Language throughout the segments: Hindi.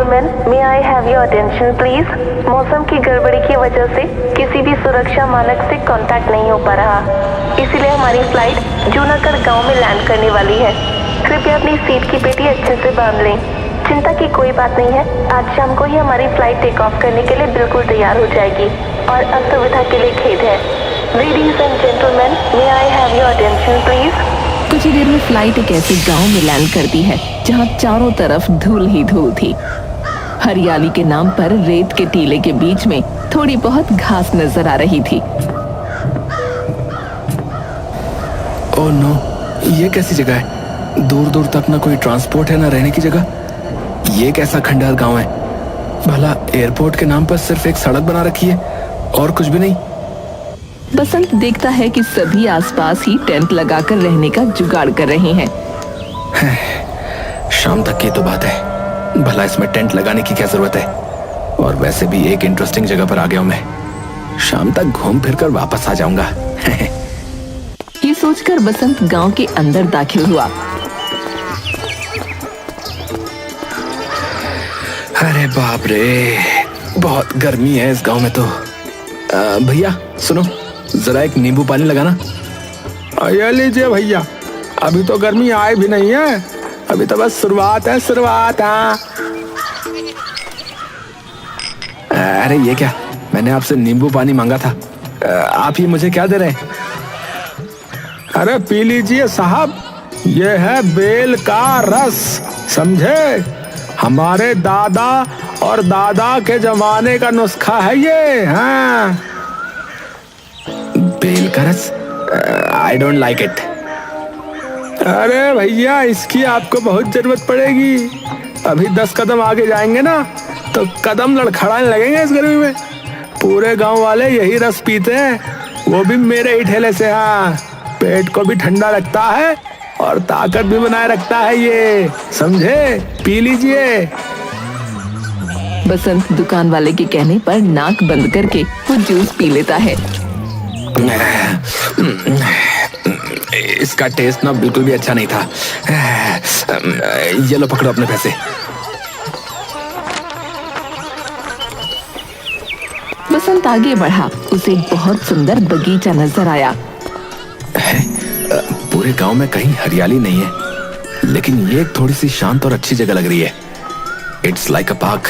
Gentleman, may I have your attention please. मौसम की गड़बड़ी की वजह से किसी भी सुरक्षा मानक से कांटेक्ट नहीं हो पा रहा, इसीलिए हमारी फ्लाइट जूनागढ़ गांव में लैंड करने वाली है। कृपया अपनी सीट की पेटी अच्छे से बांध लें। चिंता की कोई बात नहीं है, आज शाम को ही हमारी फ्लाइट टेक ऑफ करने के लिए बिल्कुल तैयार हो जाएगी और असुविधा के लिए खेद है। Ladies and gentleman, may I have your attention please. कुछ ही देर में फ्लाइट एक ऐसे गांव में लैंड करती है जहां चारों तरफ धूल ही धूल थी। हरियाली के नाम पर रेत के टीले के बीच में थोड़ी बहुत घास नजर आ रही थी। ओह नो, ये कैसी जगह है? दूर दूर तक ना कोई ट्रांसपोर्ट है ना रहने की जगह। ये कैसा खंडहर गांव है? भला एयरपोर्ट के नाम पर सिर्फ एक सड़क बना रखी है और कुछ भी नहीं। बसंत देखता है कि सभी आसपास ही टेंट लगाकर रहने का जुगाड़ कर रहे हैं। शाम तक की तो बात है, भला इसमें टेंट लगाने की क्या जरूरत है? और वैसे भी एक इंटरेस्टिंग जगह पर आ गया हूं मैं, शाम तक घूम फिर कर वापस आ जाऊंगा। ये सोचकर बसंत गांव के अंदर दाखिल हुआ। अरे बाप रे, बहुत गर्मी है इस गांव में तो। भैया सुनो, जरा एक नींबू पानी लगाना। ये लीजिए भैया, अभी तो गर्मी आए भी नहीं है, अभी तो बस शुरुआत है, शुरुआत। हाँ अरे ये क्या, मैंने आपसे नींबू पानी मांगा था, आप ही मुझे क्या दे रहे हैं? अरे पी लीजिए साहब, ये है बेल का रस, समझे? हमारे दादा और दादा के जमाने का नुस्खा है ये। हाँ, बेल का रस? I don't like it. अरे भैया, इसकी आपको बहुत जरूरत पड़ेगी। अभी 10 कदम आगे जाएंगे ना तो कदम लड़खड़ाने लगेंगे इस गर्मी में। पूरे गांव वाले यही रस पीते हैं, वो भी मेरे ही ठेले से। हाँ, पेट को भी ठंडा रखता है और ताकत भी बनाए रखता है ये, समझे? पी लीजिए। बसंत दुकान वाले के कहने पर नाक बंद करके वो जूस पी लेता है। इसका टेस्ट ना बिल्कुल भी अच्छा नहीं था। ये लो, पकड़ो अपने पैसे। बसंत आगे बढ़ा, उसे एक बहुत सुंदर बगीचा नजर आया। पूरे गांव में कहीं हरियाली नहीं है, लेकिन ये थोड़ी सी शांत और अच्छी जगह लग रही है। It's like a park.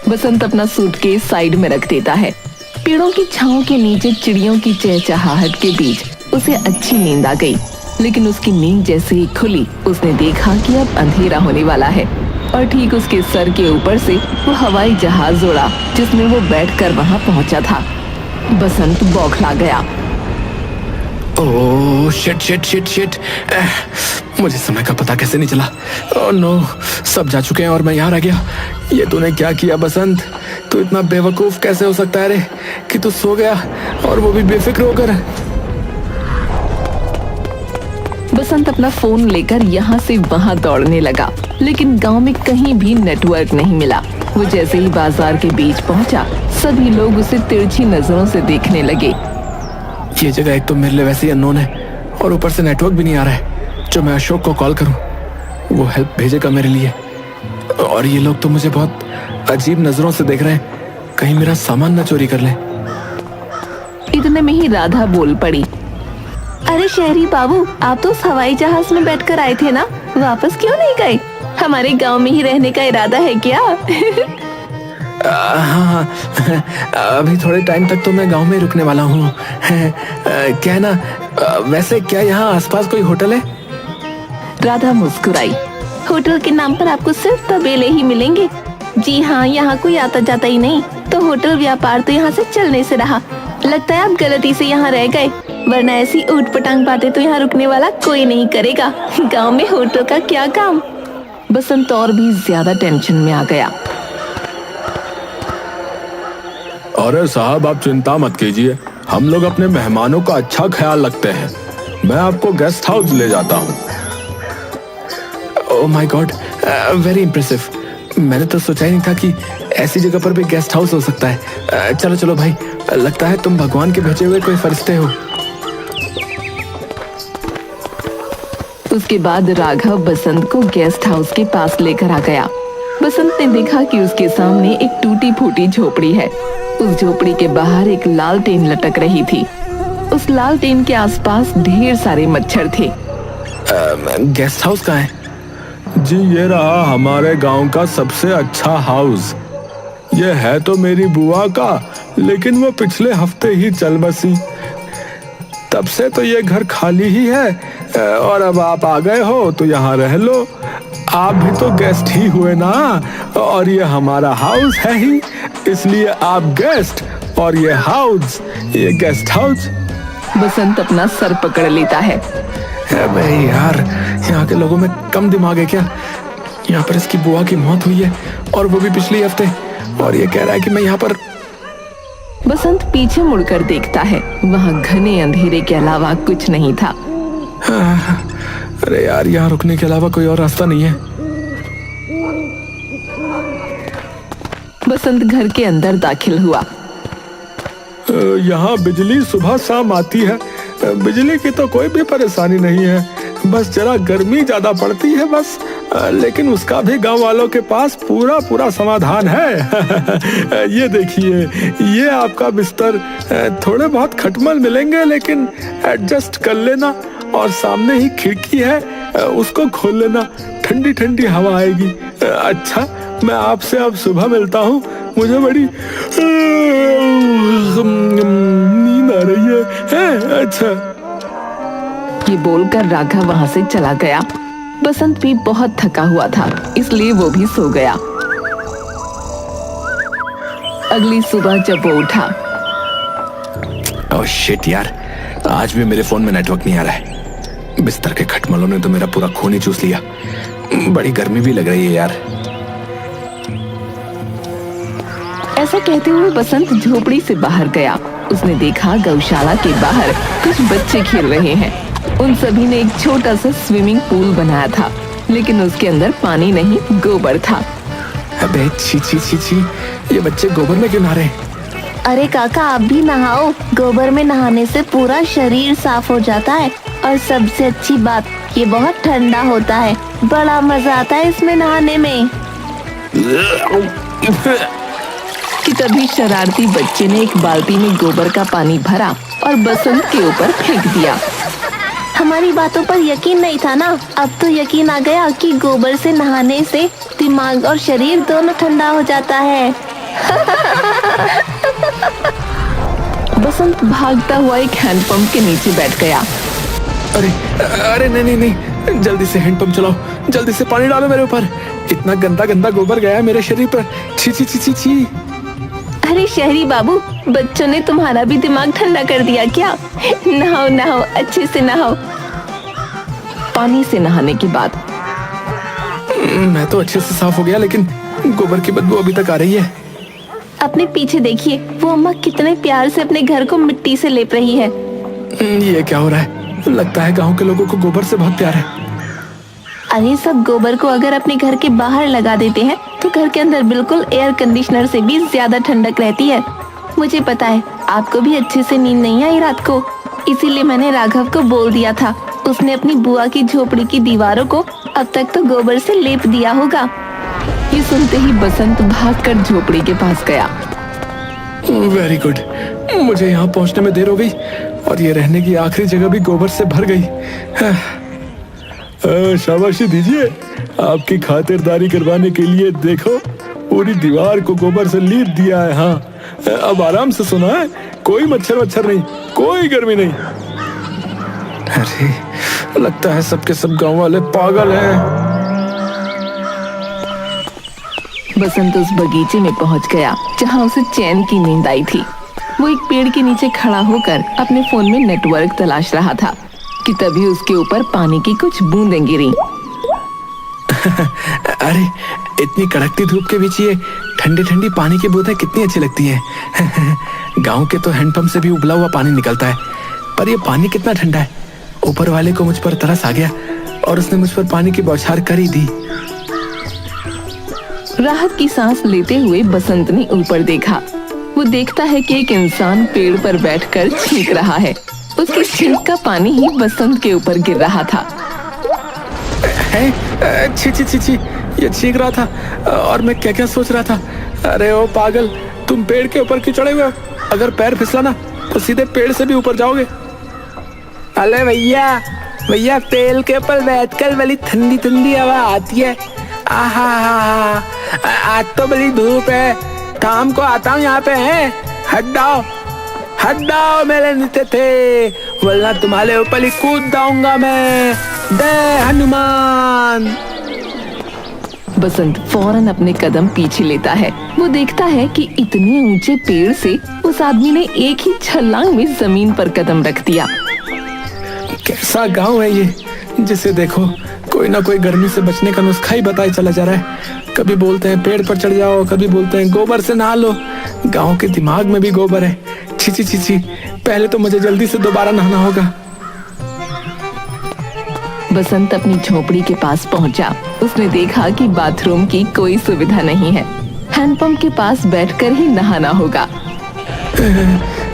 Basant अपना सूटकेस साइड में रख देता है। पेड़ों की छांव के नीचे चिड़ियों की चहचहाहट के बीच उसे अच्छी नींद आ गई। लेकिन उसकी नींद जैसे ही खुली, उसने देखा कि अब अंधेरा होने वाला है और ठीक उसके सर के ऊपर से वो हवाई जहाज उड़ा जिसमें वो बैठकर वहां पहुंचा था। बसंत बौखला गया। Oh shit shit shit shit, मुझे समय का पता कैसे नहीं चला? ओह नो, सब जा चुके हैं और मैं यहाँ रह गया। ये तूने क्या किया बसंत? तू इतना बेवकूफ कैसे हो सकता है रे कि तू सो गया, और वो भी बेफिक्र होकर। बसंत अपना फोन लेकर यहाँ से वहाँ दौड़ने लगा, लेकिन गांव में कहीं भी नेटवर्क नहीं मिला। वो जैसे ही बाजार के बीच पहुंचा, सभी लोग उसे तिरछी नजरों से देखने लगे। ये जगह एक तो मेरे लिए वैसे ही अननोन है और ऊपर से नेटवर्क भी नहीं आ रहा है। जो मैं अशोक को कॉल करूं, वो हेल्प भेजेगा मेरे लिए। और ये लोग तो मुझे बहुत अजीब नजरों से देख रहे हैं, कहीं मेरा सामान न चोरी कर लें। इतने में ही राधा बोल पड़ी। अरे शहरी बाबू, आप तो उस हवाई जहाज में बैठकर आए थे ना, वापस क्यों नहीं गए? हमारे गांव में ही रहने का इरादा है क्या? हाँ, अभी थोड़े टाइम तक तो मैं गांव में रुकने वाला हूँ। क्या है ना, वैसे क्या यहाँ आसपास कोई होटल है? राधा मुस्कुराई। होटल के नाम पर आपको सिर्फ तबेले ही मिलेंगे। जी हाँ, यहाँ कोई आता जाता ही नहीं, तो होटल व्यापार तो यहाँ से चलने से रहा। लगता है आप गलती से यहाँ रह गए, वरना ऐसी ऊट पटांग बातें तो यहाँ रुकने वाला कोई नहीं करेगा। गांव में होटल का क्या काम? बसंत और भी ज्यादा टेंशन में आ गया। अरे साहब, आप चिंता मत कीजिए, हम लोग अपने मेहमानों का अच्छा ख्याल रखते हैं। मैं आपको गेस्ट हाउस ले जाता हूँ। Oh my God, very impressive. मैंने तो सोचा ही नहीं था कि ऐसी जगह पर भी गेस्ट हाउस हो सकता है। चलो चलो भाई, लगता है तुम भगवान के भेजे हुए कोई फरिश्ते हो। उसके बाद राघव बसंत को गेस्ट हाउस के पास लेकर आ गया। बसंत ने देखा कि उसके सामने एक टूटी फूटी झोपड़ी है। उस झोपड़ी के बाहर एक लालटेन लटक रही थी। उस लालटेन के आसपास ढेर सारे मच्छर थे। गेस्ट हाउस कहाँ है? जी ये रहा हमारे गांव का सबसे अच्छा हाउस। ये है तो मेरी बुआ का, लेकिन वो पिछले हफ्ते ही चल बसी। तब से तो ये घर खाली ही है और अब आप आ गए हो तो यहाँ रह लो। आप भी तो गेस्ट ही हुए ना, और ये हमारा हाउस है ही, इसलिए आप गेस्ट और ये हाउस, ये गेस्ट हाउस। बसंत अपना सर पकड़ लेता है। अबे यार, यहाँ के लोगों में कम दिमाग है क्या? यहाँ पर इसकी बुआ की मौत हुई है और वो भी पिछले हफ्ते, और ये कह रहा है कि मैं यहाँ पर। बसंत पीछे मुड़कर देखता है। वहाँ घने अंधेरे के अलावा कुछ नहीं था। अरे यार, यहाँ रुकने के अलावा कोई और रास्ता नहीं है। बसंत घर के अंदर दाखिल हुआ। यहाँ बिजली सुबह शाम आती है। बिजली की तो कोई भी परेशानी नहीं है, बस जरा गर्मी ज्यादा पड़ती है बस। लेकिन उसका भी गांव वालों के पास पूरा समाधान है। ये देखिए, ये आपका बिस्तर। थोड़े बहुत खटमल मिलेंगे लेकिन एडजस्ट कर लेना, और सामने ही खिड़की है, उसको खोल लेना, ठंडी ठंडी हवा आएगी। अच्छा, मैं आपसे अब सुबह मिलता हूँ, मुझे बड़ी नींद आ रही है। अच्छा। ये बोलकर राघव वहाँ से चला गया। बसंत भी बहुत थका हुआ था, इसलिए वो भी सो गया। अगली सुबह जब वो उठा, ओह शिट यार, आज भी मेरे फोन में नेटवर्क नहीं आ रहा है। बिस्तर के खटमलों ने तो मेरा पूरा खून ही चूस लिया। बड़ी गर्मी भी लग रही है यार। ऐसा कहते हुए बसंत झोपड़ी से बाहर गया। उसने देखा गौशाला के बाहर कुछ बच्चे खेल रहे हैं। उन सभी ने एक छोटा सा स्विमिंग पूल बनाया था, लेकिन उसके अंदर पानी नहीं, गोबर था। अबे छी छी छी छी, ये बच्चे गोबर में क्यों नहा रहे हैं? अरे काका, आप भी नहाओ। गोबर में नहाने से पूरा शरीर साफ हो जाता है, और सबसे अच्छी बात, ये बहुत ठंडा होता है। बड़ा मजा आता है इसमें नहाने में। कि तभी शरारती बच्चे ने एक बाल्टी में गोबर का पानी भरा और बसंत के ऊपर फेंक दिया। हमारी बातों पर यकीन नहीं था ना, अब तो यकीन आ गया कि गोबर से नहाने से दिमाग और शरीर दोनों ठंडा हो जाता है। बसंत भागता हुआ एक हैंडपंप के नीचे बैठ गया। अरे अरे नहीं, जल्दी से हैंडपंप चलाओ, जल्दी से पानी डालो मेरे ऊपर। इतना गंदा गंदा गोबर गया है मेरे शरीर पर। छी छी छी छी छी। अरे शहरी बाबू, बच्चों ने तुम्हारा भी दिमाग ठंडा कर दिया क्या? नहाओ नहाओ, अच्छे से नहाओ। पानी से नहाने के बाद मैं तो अच्छे से साफ हो गया, लेकिन गोबर की बदबू अभी तक आ रही है। अपने पीछे देखिए, वो अम्मा कितने प्यार से अपने घर को मिट्टी से लेप रही है। ये क्या हो रहा है? लगता है गांव के लोगों को गोबर से बहुत प्यार है। अरे सब गोबर को अगर अपने घर के बाहर लगा देते हैं तो घर के अंदर बिल्कुल एयर कंडीशनर से भी ज्यादा ठंडक रहती है। मुझे पता है आपको भी अच्छे से नींद नहीं आई रात को, इसीलिए मैंने राघव को बोल दिया था। उसने अपनी बुआ की झोपड़ी की दीवारों को अब तक तो गोबर से लेप दिया होगा। ये सुनते ही बसंत भागकर झोपड़ी के पास गया। वेरी गुड, मुझे यहाँ पहुँचने में देर हो गई और ये रहने की आखिरी जगह भी गोबर से भर गई। शाबाशी दीजिए, आपकी खातिरदारी करवाने के लिए देखो पूरी दीवार को गोबर से लीप दिया है। हाँ, अब आराम से सोना है, कोई मच्छर वच्छर नहीं, कोई गर्मी नहीं। अरे लगता है सबके सब गांव वाले पागल हैं। बसंत उस बगीचे में पहुंच गया जहां उसे चैन की नींद आई थी। वो एक पेड़ के नीचे खड़ा होकर अपने फोन में नेटवर्क तलाश रहा था कि तभी उसके ऊपर पानी की कुछ बूंदें गिरी। अरे इतनी कड़कती धूप के बीच ये ठंडी ठंडी पानी की बूंदें कितनी अच्छी लगती हैं। गांव के तो हैंडपंप से भी उबला हुआ पानी निकलता है, पर ये पानी कितना ठंडा है। ऊपर वाले को मुझ पर तरस आ गया और उसने मुझ पर पानी की बौछार कर ही दी। राहत की सांस लेते हुए बसंत ने ऊपर देखा। वो देखता है कि एक इंसान पेड़ पर बैठकर छींक रहा है। उसकी छींक का पानी ही बसंत के ऊपर गिर रहा था। छी छी छी छी, ये चीख रहा था और मैं क्या क्या सोच रहा था। अरे ओ पागल, तुम पेड़ के ऊपर क्यों चढ़े हुए हो? अगर पैर फिसला ना तो सीधे पेड़ से भी ऊपर जाओगे। अरे भैया भैया, पेड़ के ऊपर बैठकर बड़ी ठंडी ठंडी हवा आती है। आहा, आज तो बड़ी धूप है, शाम को आता हूँ यहाँ पे। है हट जाओ मेरे नीचे थे, वरना तुम्हारे ऊपर ही कूद जाऊंगा मैं। जय हनुमान। बसंत फौरन अपने कदम पीछे लेता है। वो देखता है कि इतने ऊंचे पेड़ से उस आदमी ने एक ही छलांग में जमीन पर कदम रख दिया। कैसा गांव है ये, जिसे देखो कोई ना कोई गर्मी से बचने का नुस्खा ही बताए चला जा रहा है। कभी बोलते हैं पेड़ पर चढ़ जाओ, कभी बोलते हैं गोबर से नहा लो। गांव के दिमाग में भी गोबर है। छी छी छी छी, पहले तो मुझे जल्दी से दोबारा नहाना होगा। बसंत अपनी झोपड़ी के पास पहुंचा। उसने देखा कि बाथरूम की कोई सुविधा नहीं है। हैंडपंप के पास बैठकर ही नहाना होगा।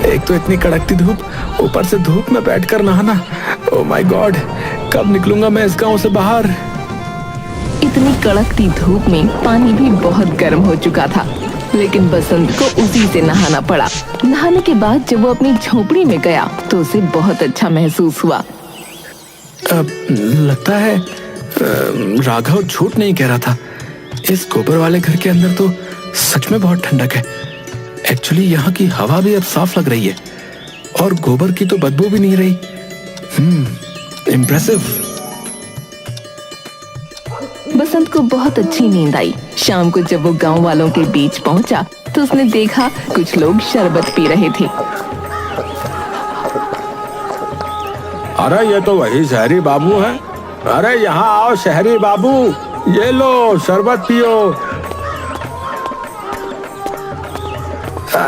एक तो इतनी कड़कती धूप, ऊपर से धूप में बैठकर नहाना। ओह माय गॉड, कब निकलूंगा मैं इस गांव से बाहर। इतनी कड़कती धूप में पानी भी बहुत गर्म हो चुका था, लेकिन बसंत को उसी से नहाना पड़ा। नहाने के बाद जब वो अपनी झोपड़ी में गया तो उसे बहुत अच्छा महसूस हुआ। लगता है राघव झूठ नहीं कह रहा था। इस गोबर वाले घर के अंदर तो सच में बहुत ठंडक है। एक्चुअली यहाँ की हवा भी अब साफ लग रही है और गोबर की तो बदबू भी नहीं रही। इम्प्रेसिव। बसंत को बहुत अच्छी नींद आई। शाम को जब वो गांव वालों के बीच पहुंचा तो उसने देखा कुछ लोग शरबत पी रहे थे। अरे ये तो वही शहरी बाबू है। अरे यहाँ आओ शहरी बाबू, ये लो शरबत पियो।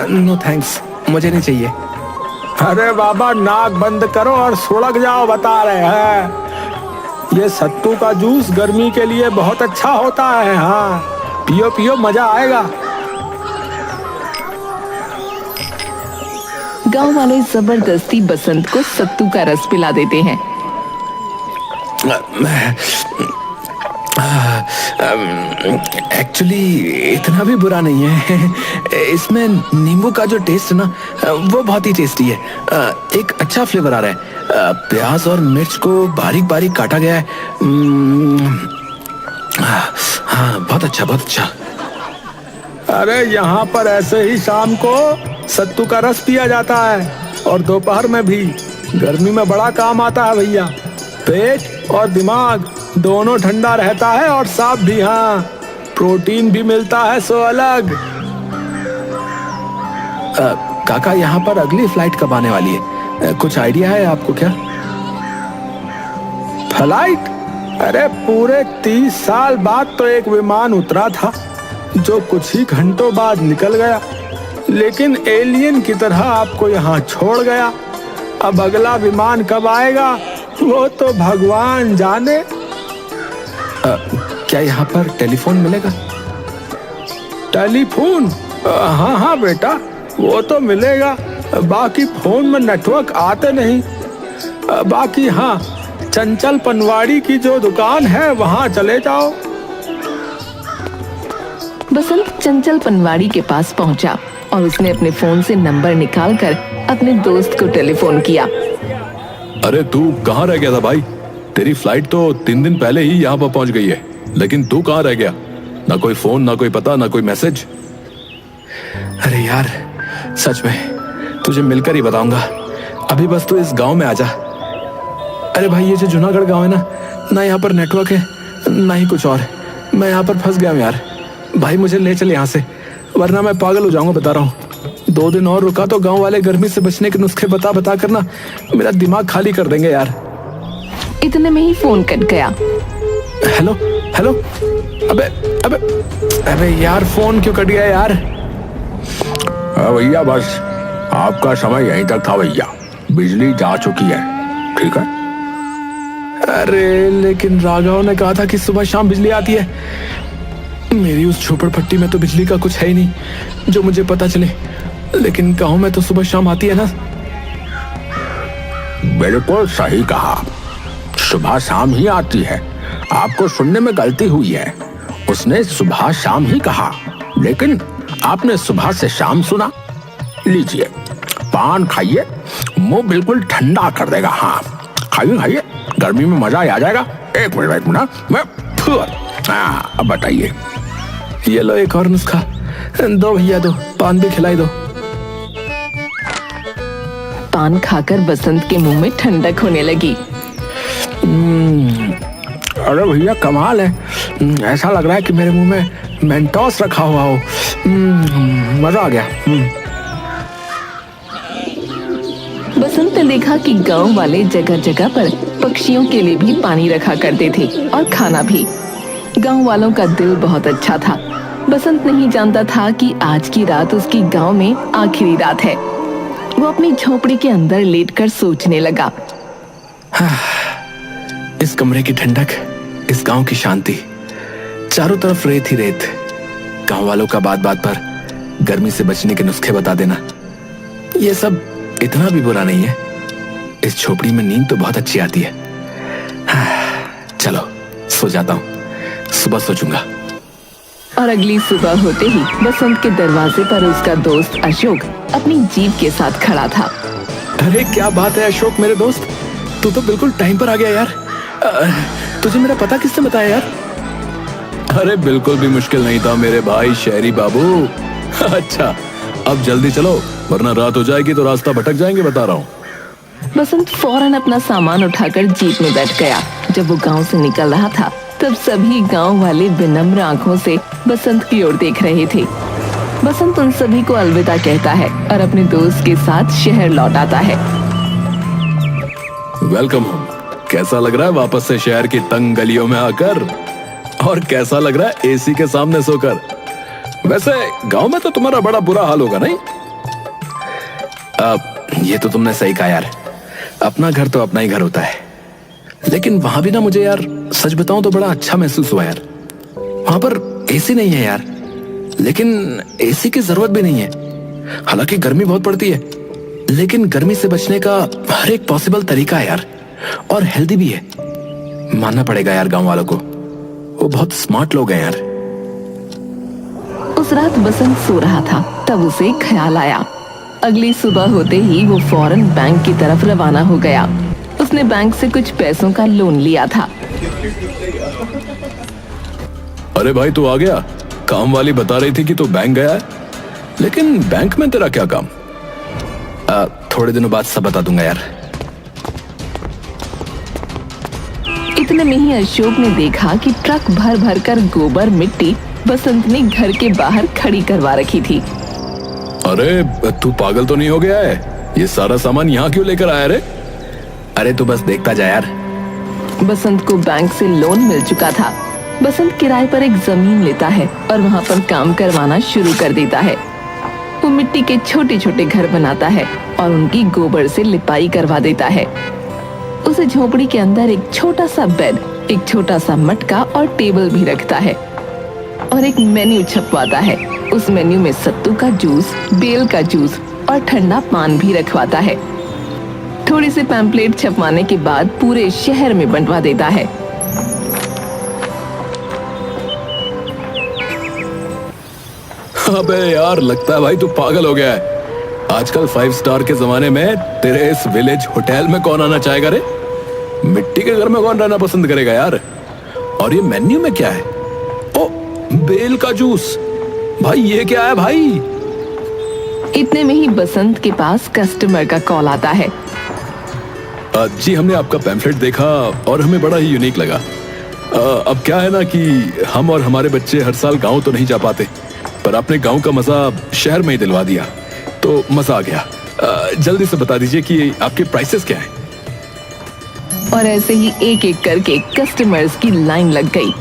नो थैंक्स, मुझे नहीं चाहिए। अरे बाबा, नाक बंद करो और सुलग जाओ, बता रहे हैं। ये सत्तू का जूस गर्मी के लिए बहुत अच्छा होता है। हाँ, पियो पियो, मजा आएगा। गांव वाले जबरदस्ती बसंत को सत्तू का रस पिला देते हैं। एक्चुअली इतना भी बुरा नहीं है। इसमें नींबू का जो टेस्ट है ना, वो बहुत ही टेस्टी है। एक अच्छा फ्लेवर आ रहा है। प्याज और मिर्च को बारीक बारीक काटा गया है। हाँ, बहुत अच्छा, बहुत अच्छा। अरे यहाँ पर ऐसे ही शाम को सत्तू का रस पिया जाता है और दोपहर में भी। गर्मी में बड़ा काम आता है भैया। पेट और दिमाग दोनों ठंडा रहता है और साफ भी। हाँ, प्रोटीन भी मिलता है सो अलग। काका, यहाँ पर अगली फ्लाइट कब आने वाली है? कुछ आइडिया है आपको क्या? फ्लाइट? अरे पूरे 30 साल बाद तो एक विमान उतरा था जो कुछ ही घंटों बाद निकल गया, लेकिन एलियन की तरह आपको यहाँ छोड़ गया। अब अगला विमान कब आएगा वो तो भगवान जाने। क्या यहाँ पर टेलीफोन मिलेगा? टेलीफोन? हाँ हाँ बेटा, वो तो मिलेगा। बाकी फोन में नेटवर्क आते नहीं। बाकी हाँ, चंचल पनवाड़ी की जो दुकान है वहाँ चले जाओ। बसंत चंचल पनवाड़ी के पास पहुंचा और उसने अपने फोन से नंबर निकालकर अपने दोस्त को टेलीफोन किया। अरे तू कहाँ रह गया था भाई? तेरी फ्लाइट तो 3 दिन पहले ही यहाँ पर पहुंच गई है, लेकिन तू कहाँ रह गया? ना कोई फोन, ना कोई पता, ना कोई मैसेज। अरे यार, सच में तुझे मिलकर ही बताऊंगा। अभी बस तू इस गांव में आजा। अरे भाई, ये जो जूनागढ़ गांव है ना यहाँ पर नेटवर्क है ना ही कुछ और। मैं यहाँ पर फंस गया हूँ यार। भाई मुझे ले चल यहाँ से, वरना मैं पागल हो जाऊंगा, बता रहा हूँ। 2 दिन और रुका तो गांव वाले गर्मी से बचने के नुस्खे बता बता कर ना मेरा दिमाग खाली कर देंगे यार। इतने में ही फोन कट गया। हेलो हेलो, अबे अबे अबे यार, फोन क्यों कट गया यार? भैया बस आपका समय यहीं तक था भैया, बिजली जा चुकी है, ठीक है? अरे लेकिन राघव ने कहा था कि सुबह शाम बिजली आती है। मेरी उस झोपड़पट्टी में तो बिजली का कुछ है ही नहीं जो मुझे पता चले, लेकिन गांव में तो सुबह शाम आती है ना। बिल्कुल सही कहा, सुबह शाम ही आती है। आपको सुनने में गलती हुई है। उसने सुबह शाम ही कहा, लेकिन आपने सुबह से शाम सुना। लीजिए पान खाइए, मुंह बिल्कुल ठंडा कर देगा। हाँ खाइए खाइए, गर्मी में मजा आ जाएगा। एक मिनट मैं अब बताइए। ये लो एक और नुस्खा। दो भैया दो, पान भी खिलाई दो। पान खाकर बसंत के मुंह में ठंडक होने लगी। अरे भैया कमाल है, ऐसा लग रहा है कि मेरे मुंह में मेंटोस रखा हुआ हो। मजा आ गया। बसंत ने देखा कि गांव वाले जगह जगह पर पक्षियों के लिए भी पानी रखा करते थे और खाना भी। गांव वालों का दिल बहुत अच्छा था। बसंत नहीं जानता था कि आज की रात उसकी गांव में आखिरी रात है। वो अपनी झोपड़ी के अंदर लेटकर सोचने लगा। इस कमरे की ठंडक, इस गांव की शांति, चारों तरफ रेत ही रेत। गांव वालों का बात बात पर गर्मी से बचने के नुस्खे बता देना, ये सब इतना भी बुरा नहीं है। इस झोपड़ी में नींद तो बहुत अच्छी आती है। चलो सो जाता हूँ, सुबह सोचूंगा। और अगली सुबह होते ही बसंत के दरवाजे पर उसका दोस्त अशोक अपनी जीप के साथ खड़ा था। अरे क्या बात है अशोक मेरे दोस्त, तू तो बिल्कुल टाइम पर आ गया यार। तुझे मेरा पता किसने बताया यार? अरे बिल्कुल भी मुश्किल नहीं था मेरे भाई शहरी बाबू। अच्छा अब जल्दी चलो, वरना रात हो जाएगी तो रास्ता भटक जाएंगे, बता रहा हूँ। बसंत फौरन अपना सामान उठाकर जीप में बैठ गया। जब वो गांव से निकल रहा था तब सभी गांव वाले विनम्र आंखों से बसंत की ओर देख रहे थे। बसंत उन सभी को अलविदा कहता है और अपने दोस्त के साथ शहर लौट आता है। Welcome home. कैसा लग रहा है वापस से शहर की तंग गलियों में आकर? और कैसा लग रहा है एसी के सामने सोकर? वैसे गांव में तो तुम्हारा बड़ा बुरा हाल होगा नहीं? ये तो तुमने सही कहा यार, अपना घर तो अपना ही घर होता है। लेकिन वहां भी ना मुझे यार सच बताऊं तो बड़ा अच्छा महसूस हुआ यार। वहां पर एसी नहीं है यार, लेकिन एसी की जरूरत भी नहीं है। हालांकि गर्मी बहुत पड़ती है, लेकिन गर्मी से बचने का हर एक पॉसिबल तरीका है यार, और हेल्दी भी है। मानना पड़ेगा यार गांव वालों को, वो बहुत स्मार्ट लोग हैं यार। उस रात बसंत सो रहा था, तब उसे ख्याल आया। अगली सुबह होते ही वो फौरन बैंक की तरफ रवाना हो गया। उसने बैंक से कुछ पैसों का लोन लिया था। अरे भाई तू आ गया? काम वाली बता रही थी कि तू बैंक गया है, लेकिन बैंक में तेरा क्या काम? थोड़े दिनों बाद सब बता दूंगा यार। इतने में ही अशोक ने देखा कि ट्रक भर भर कर गोबर मिट्टी बसंत ने घर के बाहर खड़ी करवा रखी थी। अरे तू पागल तो नहीं हो गया है? ये सारा सामान यहाँ क्यों लेकर आया रे? अरे तू बस देखता जा यार। बसंत को बैंक से लोन मिल चुका था। बसंत किराए पर एक जमीन लेता है और वहाँ पर काम करवाना शुरू कर देता है। वो मिट्टी के छोटे छोटे घर बनाता है और उनकी गोबर से लिपाई करवा देता है। उसे झोपड़ी के अंदर एक छोटा सा बेड, एक छोटा सा मटका और टेबल भी रखता है और एक मेन्यू छपवाता है। उस मेन्यू में सत्तू का जूस, बेल का जूस और ठंडा पान भी रखवाता है। थोड़ी सी पैम्पलेट छपवाने के बाद पूरे शहर में बंटवा देता है। अबे यार लगता है भाई तू पागल हो गया है। आजकल 5 स्टार के जमाने में तेरे इस विलेज होटल में कौन आना चाहेगा रे? मिट्टी के घर में कौन रहना पसंद करेगा यार? और ये मेन्यू में क्या है? ओ बेल का जूस। भाई ये क्या है भाई? इतने में ही बसंत के पास कस्टमर का कॉल आता है। जी हमने आपका पैम्फलेट देखा और हमें बड़ा ही यूनिक लगा। अब क्या है ना कि हम और हमारे बच्चे हर साल गांव तो नहीं जा पाते, पर आपने गांव का मजा शहर में ही दिलवा दिया, तो मजा आ गया। जल्दी से बता दीजिए कि आपके प्राइसेस क्या हैं? और ऐसे ही एक एक करके कस्टमर्स की लाइन लग गई।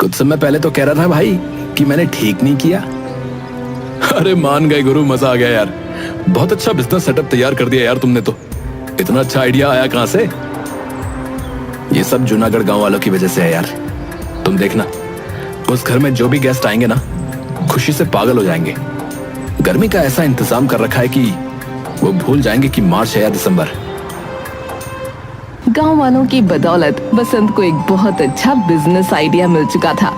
कुछ समय पहले तो कह रहा था भाई कि मैंने ठीक नहीं किया। अरे मान गए गुरु, मजा आ गया यार। बहुत अच्छा बिजनेस सेटअप तैयार कर दिया यार तुमने तो। इतना अच्छा आइडिया आया कहां से? ये सब जूनागढ़ गांव वालों की वजह से है यार। तुम देखना, उस घर में जो भी गेस्ट आएंगे ना, खुशी से पागल हो जाएंगे। गर्मी का ऐसा इंतजाम कर रखा है कि वो भूल जाएंगे कि मार्च है या दिसंबर। गांव वालों की बदौलत बसंत को एक बहुत अच्छा बिजनेस आइडिया मिल चुका था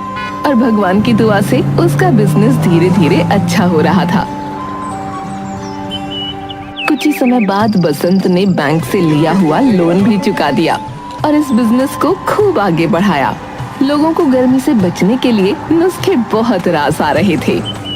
और भगवान की दुआ से उसका बिजनेस धीरे धीरे अच्छा हो रहा था। कुछ ही समय बाद बसंत ने बैंक से लिया हुआ लोन भी चुका दिया और इस बिजनेस को खूब आगे बढ़ाया। लोगों को गर्मी से बचने के लिए नुस्खे बहुत रास आ रहे थे।